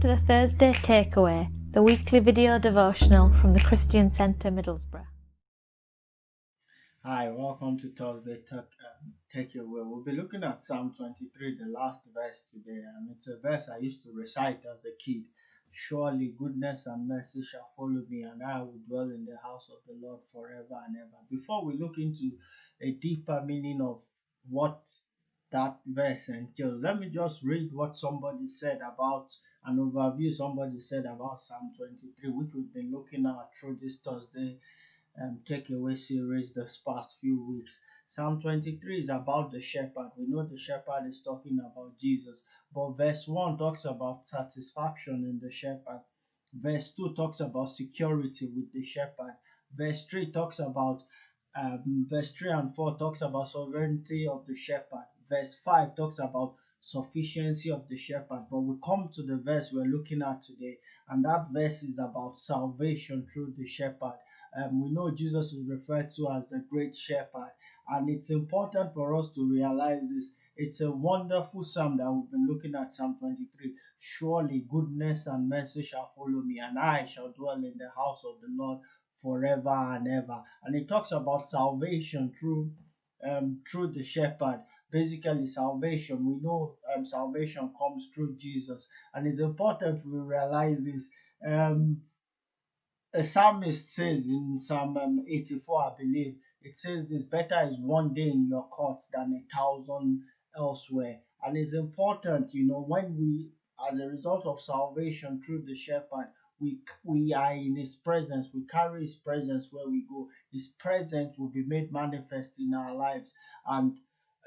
to the Thursday Takeaway, the weekly video devotional from the Christian Centre Middlesbrough. Hi, welcome to Thursday Takeaway. We'll be looking at Psalm 23, the last verse today, and it's a verse I used to recite as a kid. Surely goodness and mercy shall follow me, and I will dwell in the house of the Lord forever and ever. Before we look into a deeper meaning of what that verse entails, let me just read what somebody said about an overview somebody said about Psalm 23, which we've been looking at through this Thursday takeaway series this past few weeks. Psalm 23 is about the shepherd. We know the shepherd is talking about Jesus, but verse 1 talks about satisfaction in the shepherd. Verse 2 talks about security with the shepherd. Verse 3 talks about verse 3 and 4 talks about sovereignty of the shepherd. Verse 5 talks about sufficiency of the shepherd. But we come to the verse we're looking at today, and that verse is about salvation through the shepherd. We know Jesus is referred to as the great shepherd, and it's important for us to realize this. It's a wonderful psalm that we've been looking at, Psalm 23. Surely goodness and mercy shall follow me, and I shall dwell in the house of the Lord forever and ever. And it talks about salvation through the shepherd. Basically, salvation, we know salvation comes through Jesus, and it's important we realize this. A psalmist says in Psalm 84, I believe, it says this: better is one day in your courts than 1,000 elsewhere. And it's important, when we, as a result of salvation through the shepherd, we are in his presence, we carry his presence where we go. His presence will be made manifest in our lives, and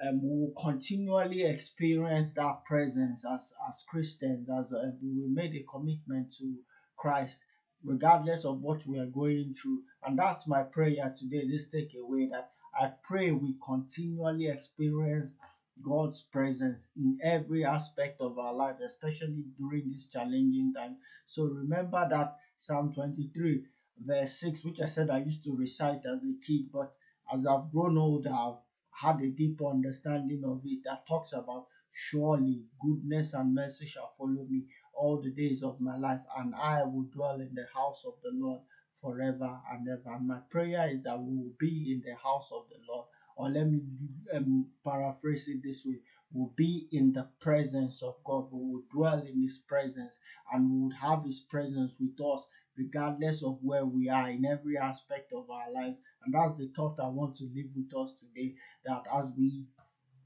we will continually experience that presence as Christians, as we made a commitment to Christ, regardless of what we are going through. And that's my prayer today, this takeaway, that I pray we continually experience God's presence in every aspect of our life, especially during this challenging time. So remember that Psalm 23, verse 6, which I said I used to recite as a kid, but as I've grown older, I've had a deeper understanding of it, that talks about surely goodness and mercy shall follow me all the days of my life, and I will dwell in the house of the Lord forever and ever. And my prayer is that we will be in the house of the Lord, or let me paraphrase it this way: we'll be in the presence of God. We will dwell in his presence, and we would have his presence with us regardless of where we are in every aspect of our lives. And that's the thought I want to leave with us today, that as we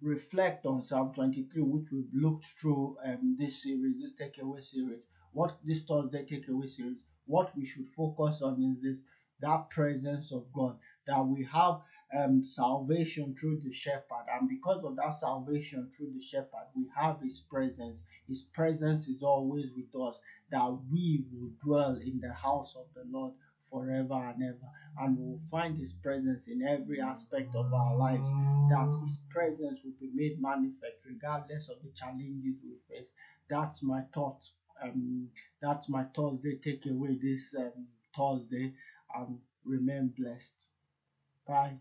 reflect on Psalm 23, which we've looked through this series, this takeaway series, this Thursday takeaway series, what we should focus on is this: that presence of God, that we have salvation through the shepherd, and because of that salvation through the shepherd, we have his presence. His presence is always with us, that we will dwell in the house of the Lord forever and ever, and we will find his presence in every aspect of our lives, that his presence will be made manifest regardless of the challenges we face. That's my thought. That's my Thursday takeaway this Thursday, and remain blessed. Bye.